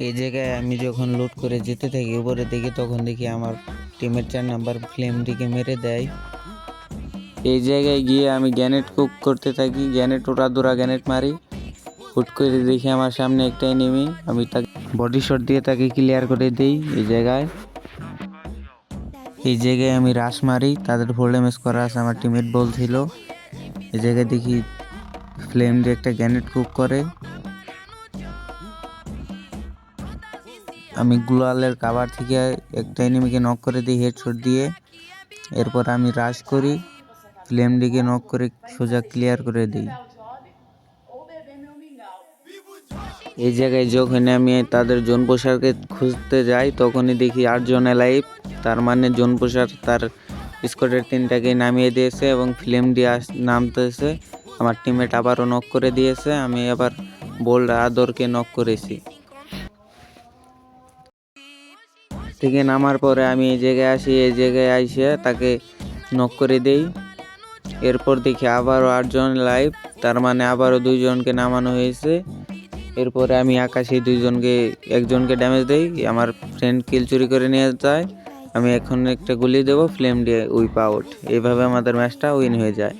এই জায়গায় আমি যখন লুট করে যেতে থাকি উপরে দেখি, তখন দেখি আমার টিমের 4 নাম্বার ফ্লেমডিকে মেরে দেয়। এই জায়গায় গিয়ে আমি গ্যানেট কুক করতে থাকি, গ্যানেট ওড়াদুরা গ্যানেট মারি। হুট করে দেখি আমার সামনে একটা এনিমি, আমি তাকে বডি শট দিয়ে তাকে ক্লিয়ার করে দিই। এই জায়গায় আমি রাশ মারি, তাদের ফুল ড্যামেজ করা আছে, আমার টিমমেট বলছিল। এই জায়গায় দেখি ফ্লেম দিয়ে একটা গ্যানেট কুক করে, আমি গ্লোয়ালের কাভার থেকে একটা এনিমিকে নক করে দিই হেডশট দিয়ে। এরপর আমি রাশ করি, ফ্লেম দিকে নক করে সোজা ক্লিয়ার করে দিই। এই জায়গায় যখন আমি তাদের জোন পোশাককে খুঁজতে যাই, তখনই দেখি 8 জন লাইভ। তার মানে জোন পোশাক তার স্কোয়াডের 3টাকে নামিয়ে দিয়েছে এবং ফ্লেম দিয়ে নামতেছে। আমার টিমমেট আবারও নক করে দিয়েছে, আমি আবার বোল্ড আদরকে নক করেছি। থেকে নামার পরে আমি এই জায়গায় আসি, এই জায়গায় আইসে তাকে নক করে দেই। এরপর দেখি আবারও 8 জন লাইভ, তার মানে আবারও 2 জনকে নামানো হয়েছে। এরপরে আমি আকাশে একজনকে ড্যামেজ দেই, আমার ফ্রেন্ড কিল চুরি করে নিয়ে যায়। আমি এখন একটা গুলি দেবো, ফ্লেম দিয়ে উইপ আউট। এইভাবে আমাদের ম্যাচটা উইন হয়ে যায়।